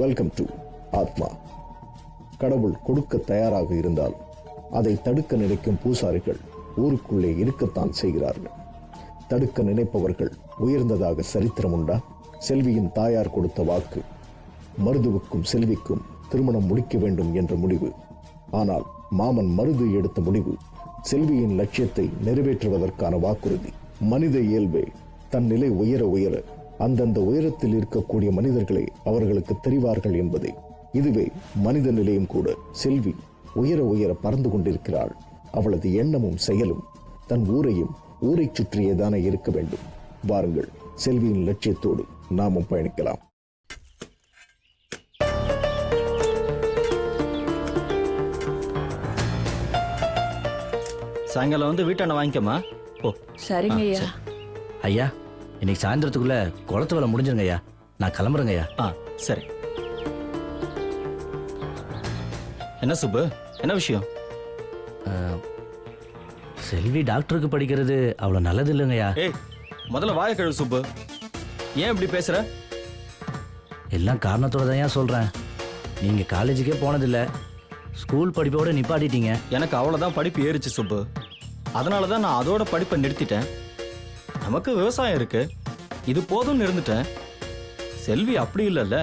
Welcome to ஆத்மா. கடவுள் கொடுக்க தயாராக இருந்தால் அதை தடுக்க நினைக்கும் பூசாரிகள் ஊருக்குள்ளே இருக்கத்தான் செய்கிறார்கள். தடுக்க நினைப்பவர்கள் உயர்ந்ததாக சரித்திரம் உண்டா? செல்வியின் தாயார் கொடுத்த வாக்கு, மருதுவுக்கும் செல்விக்கும் திருமணம் முடிக்க வேண்டும் என்ற முடிவு. ஆனால் மாமன் மருது எடுத்த முடிவு செல்வியின் லட்சியத்தை நிறைவேற்றுவதற்கான வாக்குறுதி. மனித இயல்பே தன் நிலை உயர உயர அந்தந்த உயரத்தில் இருக்கக்கூடிய மனிதர்களை அவர்களுக்கு தெரிவார்கள் என்பதே. இதுவே மனித நிலையும் கூட. செல்வி உயர உயர பறந்து கொண்டிருக்கிறாள். அவளது எண்ணமும் செயலும் தன் ஊரையும் ஊரை சுற்றியேதானே இருக்க வேண்டும். வாருங்கள், செல்வியின் லட்சியத்தோடு நாமும் பயணிக்கலாம். சாயங்காலம் வந்து வீட்டாண்ட வாங்கிக்கமா. ஓ சரிங்க ஐயா. ஐயா, இன்னைக்கு சாயந்தரத்துக்குள்ள குளத்து வேலை முடிஞ்சிருங்க ஐயா. நான் கிளம்புறேங்க ஐயா. சரி. என்ன சுப்பு, என்ன விஷயம்? செல்வி டாக்டருக்கு படிக்கிறது அவ்வளோ நல்லது இல்லைங்கய்யா. ஏய், முதல்ல வாய கழுவு சுப்பு. ஏன் இப்படி பேசுற? எல்லாம் காரணத்தோட தான் ஏன் சொல்கிறேன். நீங்கள் காலேஜுக்கே போனதில்லை, ஸ்கூல் படிப்போட நிப்பாட்டிட்டீங்க. எனக்கு அவ்வளோதான் படிப்பு ஏறிச்சு சுப்பு. அதனால தான் நான் அதோட படிப்பை நிறுத்திட்டேன். நமக்கு விவசாயம் இருக்கு, இது போதும்னு இருந்துட்டேன். செல்வி அப்படி இல்லைல்ல,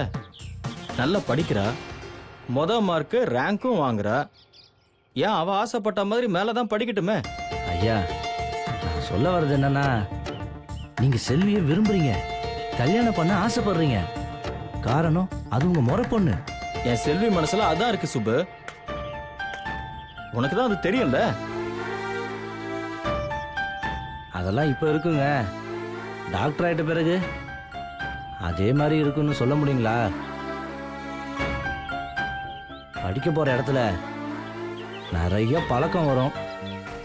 நல்லா படிக்கிறா, மார்க்கு ரேங்க்கும் வாங்குறா. ஏன் அவ ஆசைப்பட்ட மாதிரி மேலதான் படிக்கட்டுமே. ஐயா, நான் சொல்ல வர்றது என்னன்னா, நீங்க செல்வியை விரும்புறீங்க, கல்யாணம் பண்ண ஆசைப்படுறீங்க. காரணம் அது உங்க முறை பொண்ணு. என் செல்வி மனசுல அதான் இருக்கு சுப்பு. உனக்கு தான் அது தெரியும்ல. அதெல்லாம் இப்ப இருக்குங்க. டாக்டர் ஆயிட்ட பிறகு அதே மாதிரி இருக்குன்னு சொல்ல முடியுங்களா? படிக்க போற இடத்துல நிறைய பழக்கம் வரும்.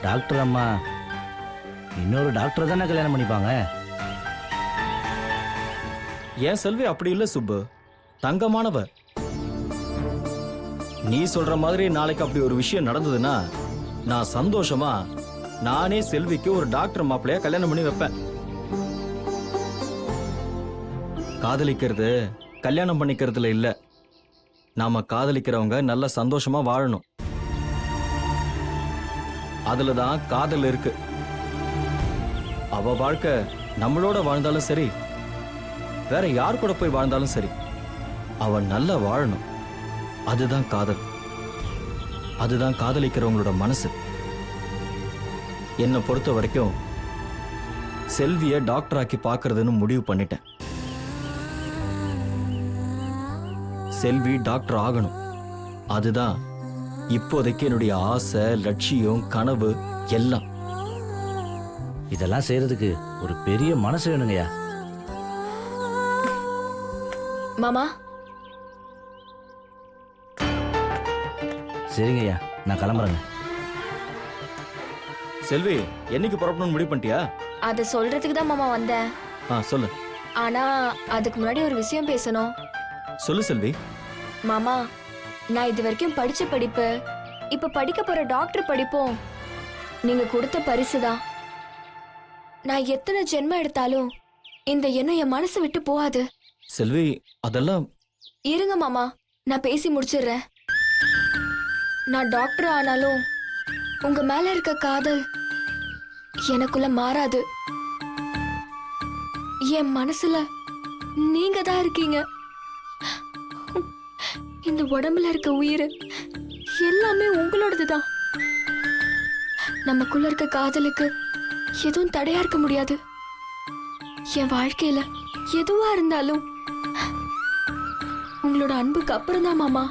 டாக்டர் அம்மா இன்னொரு டாக்டர் தானே கல்யாணம் பண்ணிப்பாங்க. என் செல்வி அப்படி இல்ல சுப்பு, தங்கமானவ. நீ சொல்ற மாதிரி நாளைக்கு அப்படி ஒரு விஷயம் நடந்ததுன்னா நான் சந்தோஷமா நானே செல்விக்கு ஒரு டாக்டர் மாப்பிள்ளைய கல்யாணம் பண்ணி வைப்பேன். காதலிக்கிறது கல்யாணம் பண்ணிக்கிறதுல இல்ல, நாம காதலிக்கிறவங்க நல்ல சந்தோஷமா வாழணும். அதுலதான் காதல் இருக்கு. அவ வாழ்க்கை நம்மளோட வாழ்ந்தாலும் சரி, வேற யார் கூட போய் வாழ்ந்தாலும் சரி, அவன் நல்லா வாழணும். அதுதான் காதல். அதுதான் காதலிக்கிறவங்களோட மனசு. என்னை பொறுத்த வரைக்கும் செல்விய டாக்டர் ஆக்கி பார்க்கறதுன்னு முடிவு பண்ணிட்டேன். செல்வி டாக்டர் ஆகணும். அதுதான் இப்போதைக்கு என்னுடைய ஆசை, லட்சியம், கனவு எல்லாம். இதெல்லாம் செய்யறதுக்கு ஒரு பெரிய மனசு வேணுங்கய்யா. மாமா. சரிங்கய்யா, நான் கிளம்புறேங்க. செல்வி, என்னைக்கு புறப்படணும்னு முடிவு பண்ணிட்டியா? அத சொல்றதுக்கு தான் மாமா வந்தேன். சொல்லு. ஆனா அதுக்கு முன்னாடி ஒரு விஷயம் பேசணும். சொல்லு செல்வி. மாமா, நான் இது வரைக்கும் படிச்ச படிப்பு, இப்ப படிக்க போற டாக்டர் படிப்போம் நீங்க கொடுத்த பரிசுதான். நான் எத்தனை ஜென்மம் எடுத்தாலும் இந்த எண்ணம் என் மனசு விட்டு போகாது. செல்வி, அதெல்லாம் இருங்க மாமா, நான் பேசி முடிச்சிடுறேன். நான் டாக்டர் ஆனாலும் உங்க மேல இருக்க காதல் எனக்குள்ள மாறாது. என் மனசுல நீங்க தான் இருக்கீங்க. இந்த உடம்புல இருக்க உயிர் எல்லாமே உங்களோடதுதான். நமக்குள்ள இருக்க காதலுக்கு எதுவும் தடையா இருக்க முடியாது. என் வாழ்க்கையில எதுவா இருந்தாலும் உங்களோட அன்புக்கு அப்புறம் தான் மாமா.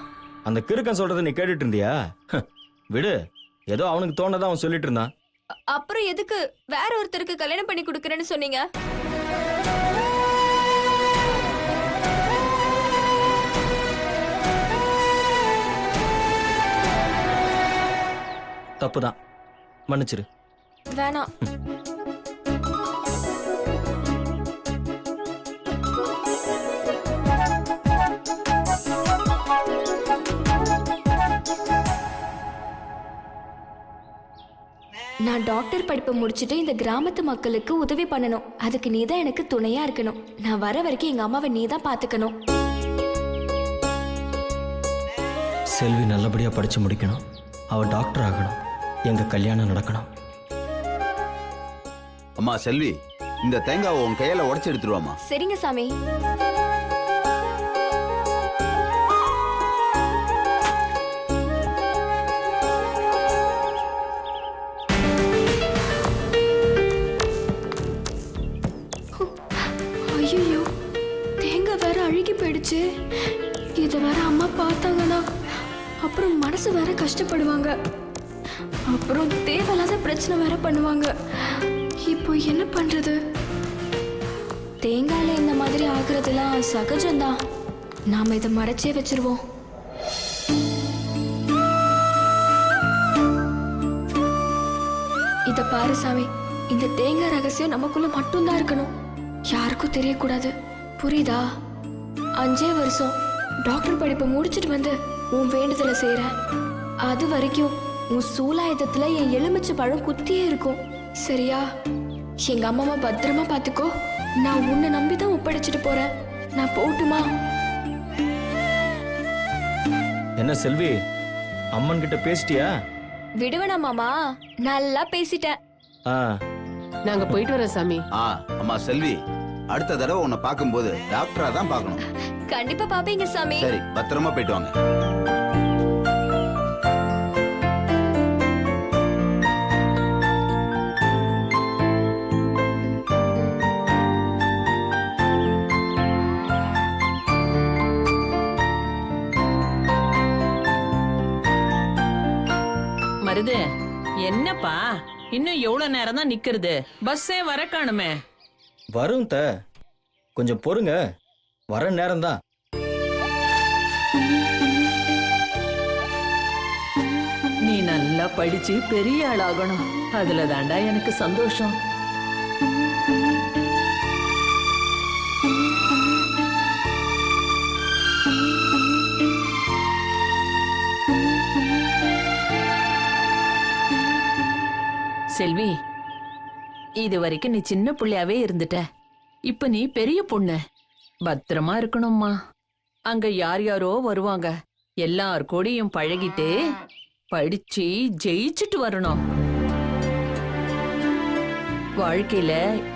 அந்த கிறுக்கன் சொல்றதை நீ கேட்டுட்டு இருந்தியா? விடு, ஏதோ அவனுக்கு தோணதான் அவன் சொல்லிட்டு இருந்தான். அப்புறம் எதுக்கு வேற ஒருத்தருக்கு கல்யாணம் பண்ணி கொடுக்கறேன்னு சொன்னீங்க? தப்புதான், மன்னிச்சிரு. வேணாம். நான் டாக்டர் படிப்பை முடிச்சுட்டு இந்த கிராமத்து மக்களுக்கு உதவி பண்ணணும். அதுக்கு நீதான் எனக்கு துணையா இருக்கணும். நான் வர வரைக்கும் எங்க அம்மாவை நீதான் பாத்துக்கணும். செல்வி நல்லபடியா படிச்சு முடிக்கணும், அவ டாக்டர் ஆகணும், எங்க கல்யாணம் நடக்கணும். அம்மா செல்வி, இந்த தேங்காவை உன் கையில உடைச்சு எடுத்துருவாமா. சரிங்க சாமி. ஐயோ, தேங்காய் வேற அழுகி போயிடுச்சு. இதை வேற அம்மா பார்த்தாங்கன்னா அப்புறம் மனசு வேற கஷ்டப்படுவாங்க. அப்புறம் தேவையில்லாத பிரச்சனை வேற பண்ணுவாங்க. இப்போ என்ன பண்றது? தேங்காயில இந்த மாதிரி ஆகுறதுலாம் சகஜம்தான். நாம இதை மறைச்சே வச்சிருவோம். இத பாரு சாமி, இந்த தேங்காய் ரகசியம் நமக்குள்ள மட்டும்தான் இருக்கணும், யாருக்கும் தெரியக்கூடாது. புரியுதா? 5 வருஷம் டாக்டர் படிப்பை முடிச்சிட்டு வந்து உன் வேண்டுதலை செய்யறேன். அது வரைக்கும் உன் சூலாயுதத்துல என் எலுமிச்சை பழம் குத்தியே இருக்கும். சரியா? எங்க அம்மாவை பத்திரமா பாத்துக்கோ. நான் உன்னை நம்பிதான் ஒப்படைச்சிட்டு போறேன். நான் போட்டுமா? என்ன செல்வி, அம்மன் கிட்ட பேசிட்டியா? விடுவேனா மாமா? நல்லா பேசிட்டேன். ஆ, நாங்க போயிட்டு வரோம் சாமி. அம்மா செல்வி, அடுத்த தடவை உன்னை பார்க்கும்போது டாக்டரா தான் பார்க்கணும். கண்டிப்பா பாப்பீங்க சாமி. சரி, பத்திரமா போயிட்டு வாங்க. மருது, என்னப்பா இன்னும் எவ்வளவு நேரம் தான் நிக்கிறது? பஸ்ஸே வர காணுமே. வரும் த, கொஞ்சம் பொறுங்க, வர நேரம்தான். நீ நல்லா படிச்சு பெரிய ஆளாகணும், அதுல தாண்டா எனக்கு சந்தோஷம். செல்வி, இது வரைக்கும் நீ சின்ன பிள்ளையாவே இருந்துட்ட. இப்ப நீ பெரிய பொண்ணு, பத்திரமா இருக்கணும்மா. அங்க யார் யாரோ வருவாங்க, எல்லார் கூடயும் பழகிட்டு படிச்சு ஜெயிச்சுட்டு வரணும். வாழ்க்கையில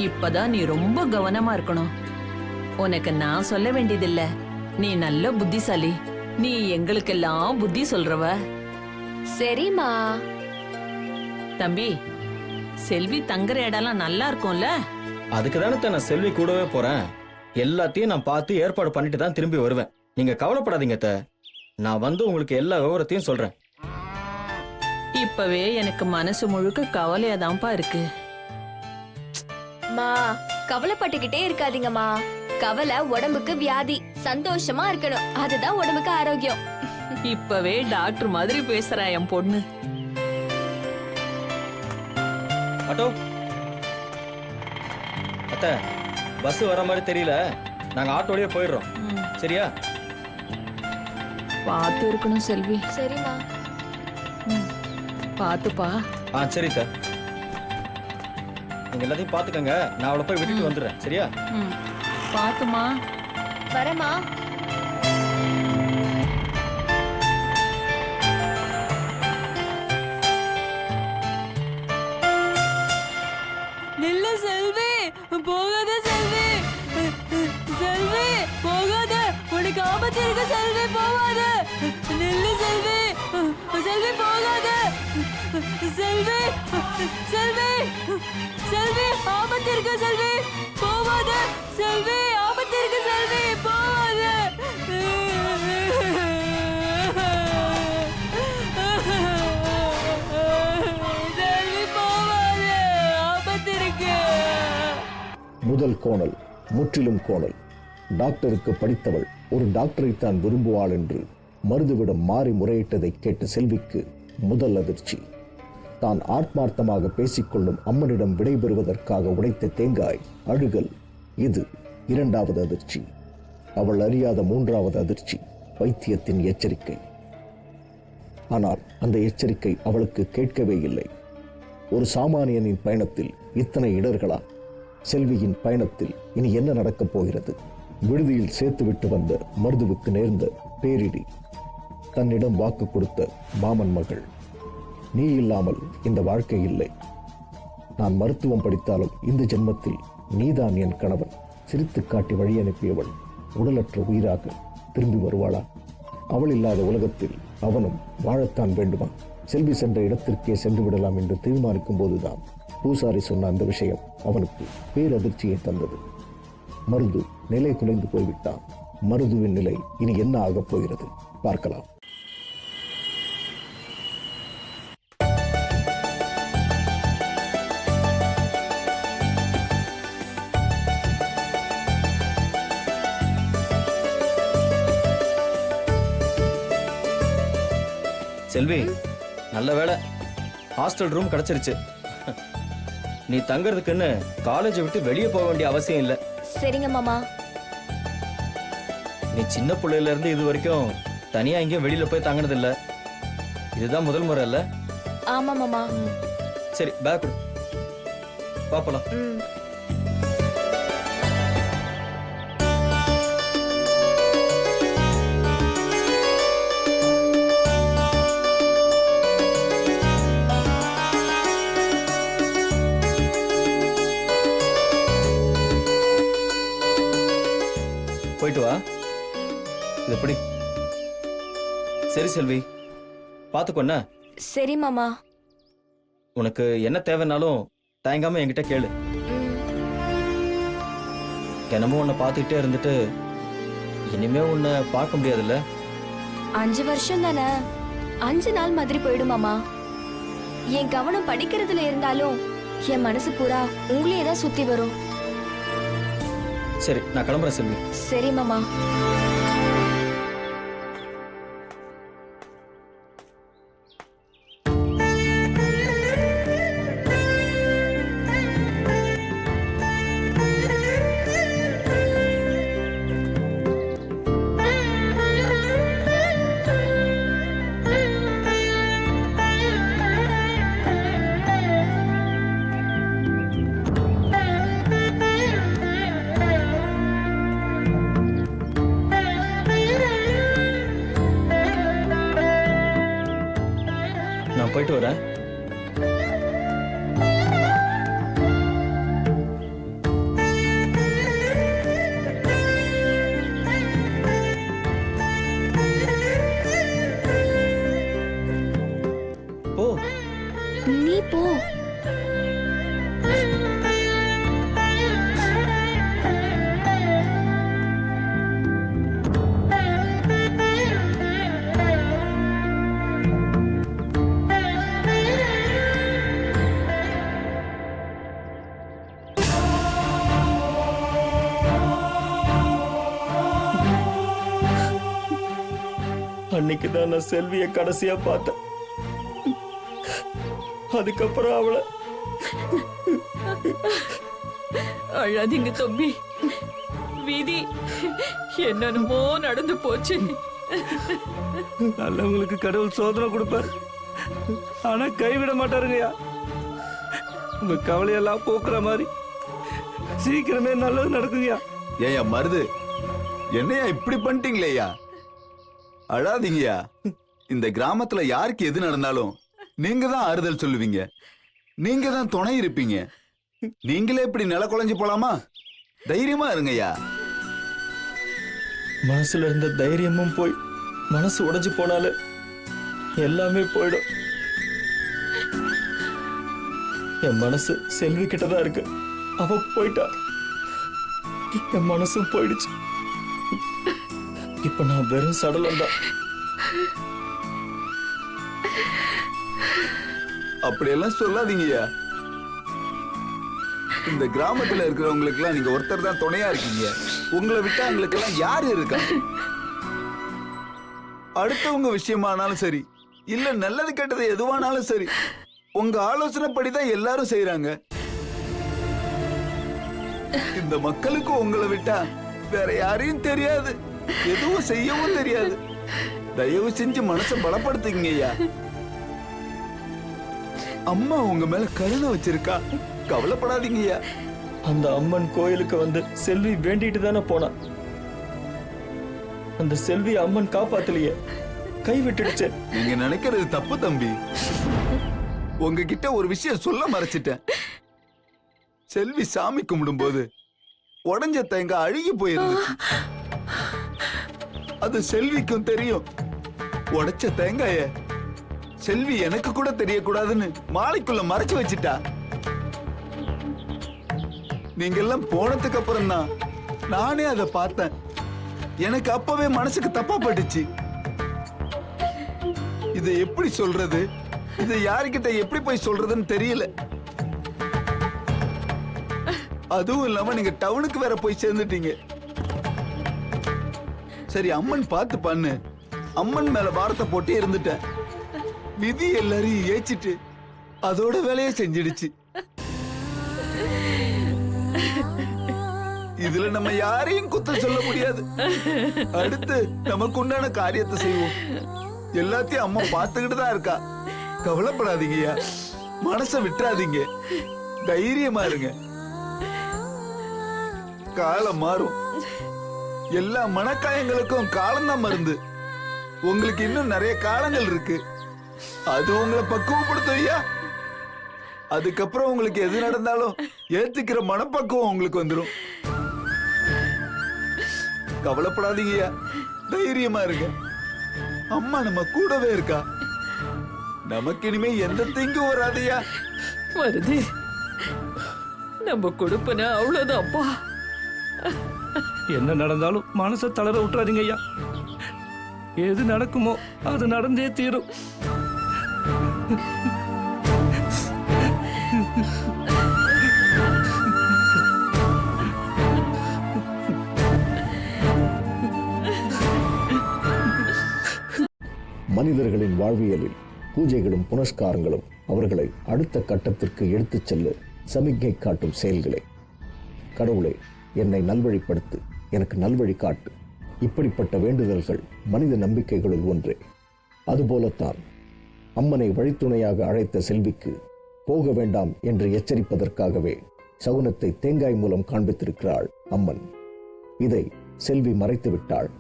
இப்பதான் நீ ரொம்ப கவனமா இருக்கணும். உனக்கு நான் சொல்ல வேண்டியதில்ல, நீ நல்ல புத்திசாலி. நீ எங்களுக்கெல்லாம் புத்தி சொல்றவ. சரிம்மா. தம்பி, செல்வி தங்குற இடம்லாம் நல்லா இருக்கும்ல? அதுக்கு தானே நான் செல்வி கூடவே போறேன். எல்லாத்தையும் நான் பார்த்து ஏற்பாடு பண்ணிட்டு தான் திரும்பி வருவேன். நீங்க கவலைப்படாதீங்க த, நான் வந்து உங்களுக்கு எல்லா விவரத்தையும் சொல்றேன். இப்பவே எனக்கு மனசு முழுக்க கவலையாதான்ப்பா இருக்கு. மா, கவலைப்பட்டுக்கிட்டே இருக்காதீங்கம்மா. கவலை உடம்புக்கு வியாதி. சந்தோஷமா இருக்கணும், அதுதான் உடம்புக்கு ஆரோக்கியம். இப்பவே டாக்டர் மாதிரி பேசுறா என் பொண்ணு. ஆட்டோ அத்த, பஸ் வர மாதிரி தெரியல, நாங்க ஆட்டோலயே போயிடுறோம். சரியா? பார்த்து இருக்கணும் செல்வி. சரிம்மா. பார்த்துப்பா. சரி த, நீங்க எல்லாத்தையும் பாத்துக்கங்க, நான் அவளை போய் விட்டுட்டு வந்துடுறேன். சரியா? பார்த்துமா. வரமா. நில்ல செல்வி, போகாத செல்வி. செல்வி போகாத, உனக்கு ஆபத்து இருக்கு செல்வி, போகாத. நில்லு செல்வி. செல்வி போகாத. செல்வி, செல்வி, செல்வி ஆபத்து இருக்கு செல்வி, போகாத. செல்வி ஆபத்து இருக்கு செல்வி, போகாத. செல்வி போகாத, ஆபத்து இருக்கு. முதல் கோணல், முற்றிலும் கோணல். டாக்டருக்கு படித்தவள் ஒரு டாக்டரை தான் விரும்புவாள் என்று மருதுவிடம் மாறி முறையிட்டதை கேட்ட செல்விக்கு முதல் அதிர்ச்சி. தான் ஆத்மார்த்தமாக பேசிக்கொள்ளும் அம்மனிடம் விடைபெறுவதற்காக உடைத்த தேங்காய் அழுகல். இது இரண்டாவது அதிர்ச்சி. அவள் அறியாத மூன்றாவது அதிர்ச்சி வைத்தியத்தின் எச்சரிக்கை. ஆனால் அந்த எச்சரிக்கை அவளுக்கு கேட்கவே இல்லை. ஒரு சாமானியனின் பயணத்தில் இத்தனை இடர்களா? செல்வியின் பயணத்தில் இனி என்ன நடக்கப் போகிறது? விடுதியில் சேர்த்துவிட்டு வந்த மருதுவுக்கு நேர்ந்த பேரிடி. தன்னிடம் வாக்கு கொடுத்த மாமன் மகள். நீ இல்லாமல் இந்த வாழ்க்கை இல்லை. நான் மருத்துவம் படித்தாலும் இந்த ஜென்மத்தில் நீதான் என் கணவன். சிரித்து காட்டி வழி அனுப்பியவள் உடலற்ற உயிராக திரும்பி வருவாளா? அவள் இல்லாத உலகத்தில் அவனும் வாழத்தான் வேண்டுமா? செல்வி சென்ற இடத்திற்கே சென்று விடலாம் என்று தீர்மானிக்கும் போதுதான் பூசாரி சொன்ன அந்த விஷயம் அவனுக்கு பேரதிர்ச்சியை தந்தது. மருது நிலை குலைந்து போய்விட்டான். மருதுவின் நிலை இனி என்ன ஆகப் போகிறது பார்க்கலாம். செல்வி, நல்ல வேளை ஹாஸ்டல் ரூம் கிடைச்சிருச்சு. நீ தங்கறதுக்குன்னு காலேஜை விட்டு வெளியே போக வேண்டிய அவசியம் இல்லை. சரிங்க மாமா. நீ சின்ன பிள்ளையில இருந்து இது வரைக்கும் தனியா எங்கேயும் வெளியில போய் தங்கினது இல்ல. இதுதான் முதல் முறை இல்ல? ஆமா மாமா. சரி, பேக் கொடு, பாப்பலாம். போயிட்டு வா. இது எப்படி? சரி செல்வி, பாத்துக்கொன்ன. சரி மாமா. உனக்கு என்ன தேவைன்னாலும் தயங்காம என்கிட்ட கேளு. தினமும் உன்னை பார்த்துக்கிட்டே இருந்துட்டு இனிமே உன்னை பார்க்க முடியாதுல்ல? 5 வருஷம் தானே, 5 நாள் மாதிரி போயிடும் மாமா. என் கவனம் படிக்கிறதுல இருந்தாலும் என் மனசு பூரா உங்களையே தான் சுத்தி வரும். சரி, நான் கிளம்புறேன் செல்வி. சரி மாமா. நான் போயிட்டு வரேன். போ. நீ போ. அன்னைக்குதான் நான் செல்விய கடைசியா பார்த்தேன். அதுக்கப்புறம் அவளை. அழாதீங்க தம்பி. விதி என்னென்னமோ நடந்து போச்சு. நல்லவங்களுக்கு கடவுள் சோதனை கொடுப்பாரு, ஆனா கைவிட மாட்டாருங்கய்யா. உங்க கவலையெல்லாம் போக்குற மாதிரி சீக்கிரமே நல்லது நடக்குங்கய்யா. ஏயா மருது, என்னையா இப்படி பண்ணிட்டீங்களேயா? அழாதீங்கயா. இந்த கிராமத்துல யாருக்கு எது நடந்தாலும் நீங்க தான் ஆறுதல் சொல்லுவீங்க, நீங்க தான் துணை இருப்பீங்க. நீங்களே இப்படி நில குலைஞ்சு போலாமா? தைரியமா இருங்கய்யா. மனசுல இருந்த தைரியமும் போய் மனசு உடைஞ்சு போனாலே எல்லாமே போயிடும். என் மனசு செல்வி கிட்டதான் இருக்கு. அவ போயிட்டா, என் மனசும் போயிடுச்சு. இப்ப நான் வெறும் சடலம் தான். அப்படியெல்லாம் சொல்லாதீங்கய்யா. இந்த கிராமத்துல இருக்கிறவங்களுக்கு எல்லாம் நீங்க ஒருத்தர் தான் துணையா இருக்கீங்க. உங்களை விட்டா அவங்களுக்கு எல்லாம் யாரு இருக்கா? அடுத்தவங்க விஷயமானாலும் சரி, இல்ல நல்லது கெட்டது எதுவானாலும் சரி, உங்க ஆலோசனைப்படிதான் எல்லாரும் செய்யறாங்க. இந்த மக்களுக்கு உங்களை விட்டா வேற யாரையும் தெரியாது, எதுவும் செய்யவும் தெரியாது. தயவு செஞ்சு மனசை பலப்படுத்துங்கய்யா. அம்மா உங்க மேல கருணை வச்சிருக்கா, கவலைப்படாதீங்கய்யா. அந்த அம்மன் கோயிலுக்கு வந்து செல்வி வேண்டிட்டு தானே போனா. அந்த செல்வி அம்மன் காப்பாத்தலையே, கை விட்டுடுச்சு. நீங்க நினைக்கிறது தப்பு தம்பி. உங்ககிட்ட ஒரு விஷயம் சொல்ல மறைச்சிட்டேன். செல்வி சாமி கும்பிடும்போது உடைஞ்ச தேங்காய் அழுகி போயிருந்துச்சு. அது செல்விக்கும் தெரியும். உடைச்ச தேங்காய செல்வி எனக்கு கூட தெரியக்கூடாதுன்னு மாலைக்குள்ள மறைச்சு வச்சிட்டா. நீங்க எல்லாம் போனதுக்கு அப்புறம் தான் நானே அதை பார்த்தேன். எனக்கு அப்பவே மனசுக்கு தப்பா பட்டுச்சு. இதை எப்படி சொல்றது, இதை யாருக்கிட்ட எப்படி போய் சொல்றதுன்னு தெரியல. அதுவும் இல்லாம நீங்க டவுனுக்கு வேற போய் சேர்ந்துட்டீங்க. சரி அம்மன் பார்த்து பண்ணு, அம்மன் மேல பாரத்தை போட்டு இருந்துட்டேன். விதி எல்லாரையும் ஏச்சிட்டு அதோட வேலையை செஞ்சிடுச்சு. இதுல நம்ம யாரையும் குத்தம் சொல்ல முடியாது. அடுத்து நமக்கு உண்டான காரியத்தை செய்வோம். எல்லாத்தையும் அம்மா பார்த்துக்கிட்டு தான் இருக்கா. கவலைப்படாதீங்கய்யா, மனசை விட்டுறாதீங்க, தைரியமா இருங்க. காலம் மாறும். எல்லா மனக்காயங்களுக்கும் காலம்தான் மருந்து. உங்களுக்கு இன்னும் நிறைய காலங்கள் இருக்கு. அது உங்களை பக்குவப்படுத்தும் ஐயா. அதுக்கப்புறம் உங்களுக்கு எது நடந்தாலும் ஏத்துக்கிற மனப்பக்குவம் உங்களுக்கு வந்துடும். கவலைப்படாதீங்கய்யா, தைரியமா இருங்க. அம்மா நம்ம கூடவே இருக்கா. நமக்கு இனிமே எந்த தீங்கும் வராதையா. வருது நம்ம கொடுப்பன அவ்வளவுதான்ப்பா. என்ன நடந்தாலும் மனசை தளர விட்டுறாதீங்க ஐயா. எது நடக்குமோ அது நடந்தே தீரும். மனிதர்களின் வாழ்வியலில் பூஜைகளும் புனஸ்காரங்களும் அவர்களை அடுத்த கட்டத்திற்கு எடுத்துச் செல்ல சமிக்ஞை காட்டும் செயல்களே. கடவுளே, என்னை நல்வழிப்படுத்து, எனக்கு நல்வழி காட்டு. இப்படிப்பட்ட வேண்டுதல்கள் மனித நம்பிக்கைகளுள் ஒன்றே. அதுபோலத்தான் அம்மனை வழித்துணையாக அழைத்த செல்விக்கு போக வேண்டாம் என்று எச்சரிப்பதற்காகவே சகுனத்தை தேங்காய் மூலம் காண்பித்திருக்கிறாள் அம்மன். இதை செல்வி மறைத்து விட்டாள்.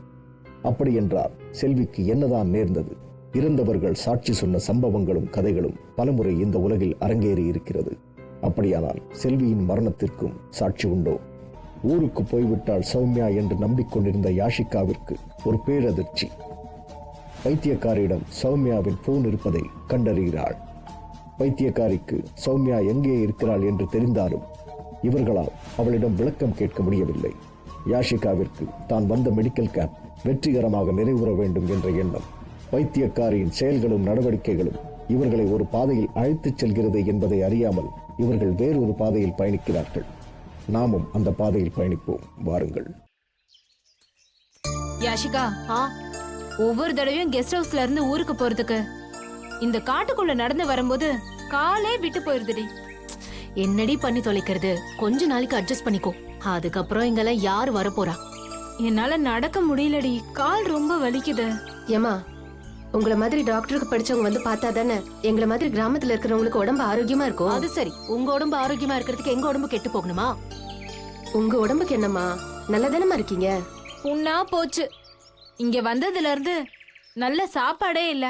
அப்படியென்றால் செல்விக்கு என்னதான் நேர்ந்தது? இறந்தவர்கள் சாட்சி சொன்ன சம்பவங்களும் கதைகளும் பலமுறை இந்த உலகில் அரங்கேறி இருக்கிறது. அப்படியானால் செல்வியின் மரணத்திற்கும் சாட்சி உண்டோ? ஊருக்கு போய்விட்டால் சௌமியா என்று நம்பிக்கொண்டிருந்த யாஷிகாவிற்கு ஒரு பேரதிர்ச்சி. வைத்தியக்காரியிடம் சௌமியாவின் போன் இருப்பதை கண்டறிகிறாள். வைத்தியக்காரிக்கு சௌமியா எங்கே இருக்கிறாள் என்று தெரிந்தாலும் இவர்களால் அவளிடம் விளக்கம் கேட்க முடியவில்லை. யாஷிகாவிற்கு தான் வந்த மெடிக்கல் கேம்ப் வெற்றிகரமாக நிறைவுற வேண்டும் என்ற எண்ணம். வைத்தியக்காரியின் செயல்களும் நடவடிக்கைகளும் இவர்களை ஒரு பாதையில் அழைத்துச் செல்கிறது என்பதை அறியாமல் இவர்கள் வேறொரு பாதையில் பயணிக்கிறார்கள். நாமும் அந்த பாதையில் பயணிப்போம், வாருங்கள். யாஷிகா, ஒவ்வொரு தடவையும் கெஸ்ட் ஹவுஸ்ல இருந்து ஊருக்கு போறதுக்கு இந்த காட்டுக்குள்ள நடந்து வரும்போது காலே விட்டு போயிருதுடி. என்னடி பண்ணி தொலைக்கிறது? கொஞ்ச நாளைக்கு அட்ஜஸ்ட் பண்ணிக்கோ. அதுக்கப்புறம் இங்கெல்லாம் யாரு வரப்போறா? என்னால நடக்க முடியலடி, கால் ரொம்ப வலிக்குது. ஏமா, உங்கள மாதிரி டாக்டருக்கு படிச்சவங்க வந்து பார்த்தா தானே எங்களை மாதிரி கிராமத்துல இருக்கிறவங்களுக்கு உடம்பு ஆரோக்கியமா இருக்கும். அது சரி, உங்க உடம்பு ஆரோக்கியமா இருக்கிறதுக்கு எங்க உடம்பு கெட்டு போகணுமா? உங்க உடம்புக்கு என்னம்மா, நல்லதானமா இருக்கீங்க. புண்ணா போச்சு. இங்க வந்ததுல இருந்து நல்ல சாப்பாடே இல்ல.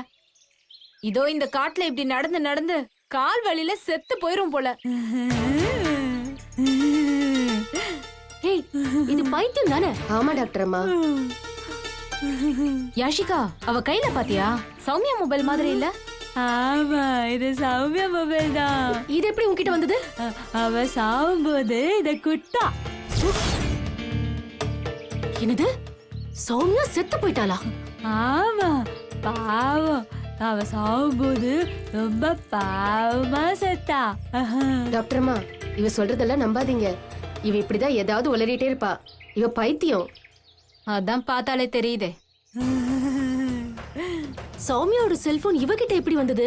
இதோ இந்த காட்டுல இப்படி நடந்து நடந்து கால் வலியில செத்து போயிரும் போல. ஏய், இது பைத்தியம் தானே? ஆமா டாக்டர் அம்மா. யாஷிகா, அவ கையில பாத்தியா? சௌமியா மொபைல் மாதிரி இல்ல? ஆமா, இது சௌமியா மொபைல் தான். இது எப்படி உன்கிட்ட வந்தது? அவ சாவும்போது இத குட்டா. என்னது? சௌமியா செத்து போயிட்டாளா? ஆமா, பாவம். அவ சாவும்போது ரொம்ப பாவமா செத்தா. டாக்டர் அம்மா, இவ சொல்றதெல்லாம் நம்பாதீங்க. இவ இப்படிதான் ஏதாவது உளறிட்டே இருப்பா. இவ பைத்தியம். அதான் பார்த்தாலே தெரியுதே. சௌமியாவோட செல்போன் இவகிட்ட எப்படி வந்தது?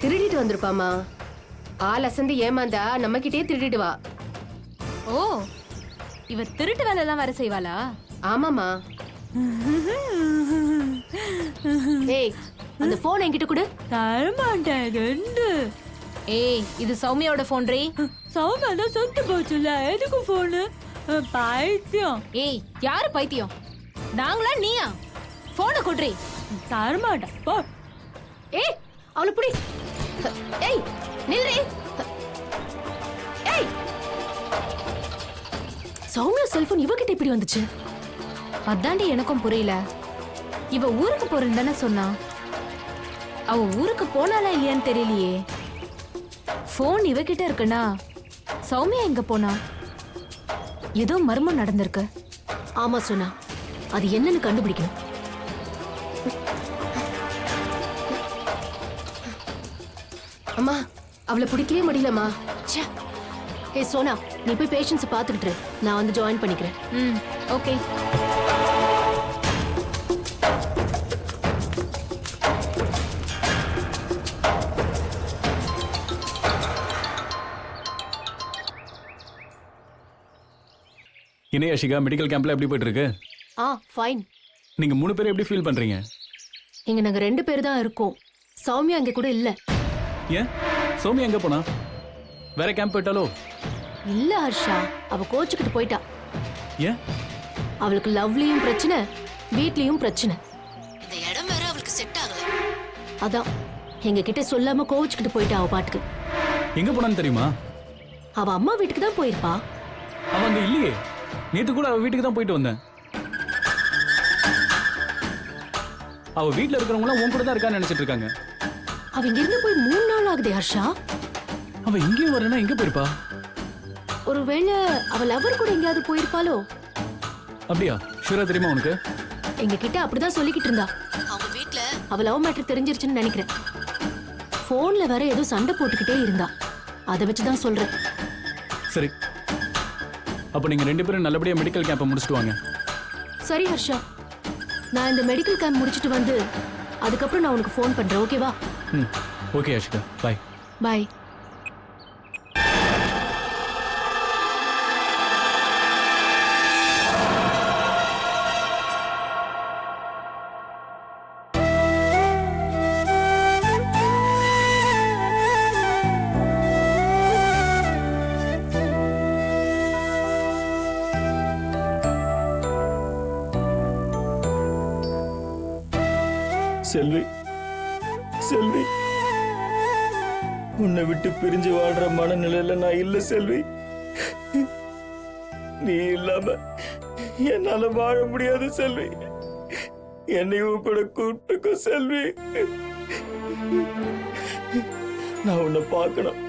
திருடிட்டு வந்திருப்பாமா. ஆள் அசந்து ஏமாந்தா நம்ம கிட்டே திருடிடுவா. ஓ, இவ திருட்டு வேலை எல்லாம் வர செய்வாளா? ஆமாமா. ஏய், அந்த போன் என்கிட்ட கொடு. தரமாட்டேன். ரெண்டு. ஏய், இது சௌமியாவோட போன் ரே. சௌமியா தான் சொத்து போச்சுல, எதுக்கு போனு? பைத்தியம். ஏய், யாரு பைத்தியம்? நாங்களா நீயா? போனை கொட்றி. தரமாட்டா போ. ஏய் அவளை புடி. ஏய் நில்றி. ஏய் சௌமியா செல்போன் இவகிட்ட இப்படி வந்துச்சு. அதாண்டி எனக்கும் புரியல. இவ ஊருக்கு போறேன்னு தானே சொன்னா. அவ ஊருக்கு போனாலா இல்லையான்னு தெரியலையே. போன் இவகிட்ட இருக்குன்னா சௌமியா எங்க போனா? ஏதோ மர்மம் நடந்திருக்கு. ஆமா சொன்னா, அது என்னன்னு கண்டுபிடிக்கணும். அம்மா அவளை பிடிக்கவே முடியலம்மா. ச்சே. ஏய் சோனா, நீ போய் பேஷண்ட்ஸை பார்த்துக்கிட்டு இரு. நான் வந்து ஜாயின் பண்ணிக்கிறேன். ம் ஓகே. என்ன யாஷிகா, மெடிக்கல் கேம்ப்ல எப்படி போயிட்டு இருக்கு? ஃபைன். நீங்க 3 பேரும் எப்படி ஃபீல் பண்றீங்க? இங்க நாங்க 2 பேர் தான் இருக்கோம். சௌமியா அங்க கூட இல்ல. ஏன் சௌமியா எங்க போனா? வேற கேம்ப் போயிட்டாலோ? இல்ல ஹர்ஷா, அவ கோச்சுக்கிட்டு போயிட்டா. ஏன்? அவளுக்கு லவ்லயும் பிரச்சனை, வீட்லயும் பிரச்சனை. இந்த இடம் வேற அவளுக்கு செட் ஆகல. அதான் எங்க கிட்ட சொல்லாம கோச்சுக்கிட்டு போயிட்டா அவ பாட்டுக்கு. எங்க போனான்னு தெரியுமா? அவ அம்மா வீட்டுக்கு தான் போயிருப்பா. அவ அங்க இல்லையே. நேத்து கூட அவ வீட்டுக்கு தான் போயிட்டு வந்தேன். அவ வீட்ல இருக்கிறவங்க எல்லாம் உன் கூட தான் இருக்கான்னு நினைச்சிட்டு இருக்காங்க. அவ இங்க இருந்து போய் 3 நாள் ஆகுதே ஹர்ஷா. அவ இங்கேயும் வரேன்னா எங்க போயிருப்பா? ஒருவேளை அவ லவர் கூட எங்கேயாவது போயிருப்பாளோ? அப்படியா? ஷூரா தெரியுமா உனக்கு? எங்க கிட்ட அப்படிதான் சொல்லிக்கிட்டு இருந்தா. அவங்க வீட்ல அவ லவ் மேட்டர் தெரிஞ்சிருச்சுன்னு நினைக்கிறேன். போன்ல வேற ஏதோ சண்டை போட்டுக்கிட்டே இருந்தா. அதை வச்சுதான் சொல்றேன். சரி, அப்ப நீங்க 2 பேரும் நல்லபடியா மெடிக்கல் கேம்பை முடிச்சிட்டு வாங்க. சரி ஹர்ஷா, நான் இந்த மெடிக்கல் கேம்ப் முடிச்சிட்டு வந்து அதுக்கப்புறம் நான் உனக்கு ஃபோன் பண்றேன். ஓகேவா? ம் ஓகே யாஷிகா, பை. பை. செல்வி, செல்வி, உன்னை விட்டு பிரிஞ்சு வாழ்ற மனநிலையில நான் இல்ல செல்வி. நீ இல்லாம என்னால வாழ முடியாது செல்வி. என்னையும் கூட கூப்பிட்டுக்கோ செல்வி. நான் உன்னை பார்க்கணும்,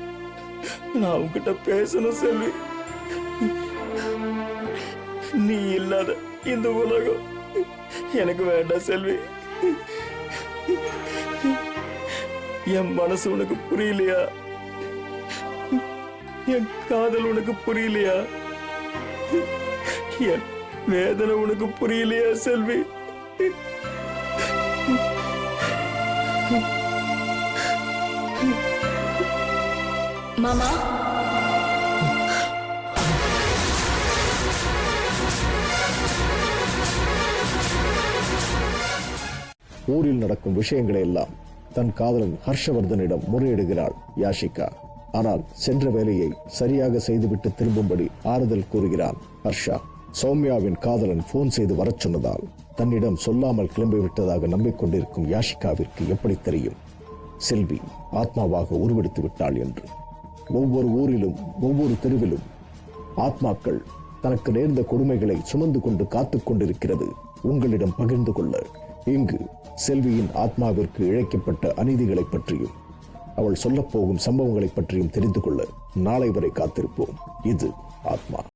நான் உன்கிட்ட பேசணும் செல்வி. நீ இல்லாத இந்த உலகம் எனக்கு வேண்டாம் செல்வி. என் மனசு உனக்கு புரியலையா? என் காதல் உனக்கு புரியலையா? என் வேதனை உனக்கு புரியலையா செல்வி? மாமா, ஊரில் நடக்கும் விஷயங்களை எல்லாம் தன் காதலன் ஹர்ஷவர்தனிடம் முறையிடுகிறாள் யாஷிகா. ஆனால் சென்ற வேலையை சரியாக செய்துவிட்டு திரும்பும்படி ஆறுதல் கூறுகிறான் ஹர்ஷா. சௌமியாவின் காதலன் போன் செய்து வரச் சொன்னதால் தன்னிடம் சொல்லாமல் கிளம்பிவிட்டதாக நம்பிக்கொண்டிருக்கும் யாஷிகாவிற்கு எப்படி தெரியும் செல்வி ஆத்மாவாக உருவெடுத்து விட்டாள் என்று? ஒவ்வொரு ஊரிலும் ஒவ்வொரு தெருவிலும் ஆத்மாக்கள் தனக்கு நேர்ந்த கொடுமைகளை சுமந்து கொண்டு காத்துக் கொண்டிருக்கிறது. உங்களிடம் பகிர்ந்து கொள்ள இங்கு செல்வியின் ஆத்மாவிற்கு இழைக்கப்பட்ட அநீதிகளை பற்றியும் அவள் சொல்லப்போகும் சம்பவங்களை பற்றியும் தெரிந்து கொள்ள நாளை வரை காத்திருப்போம். இது ஆத்மா.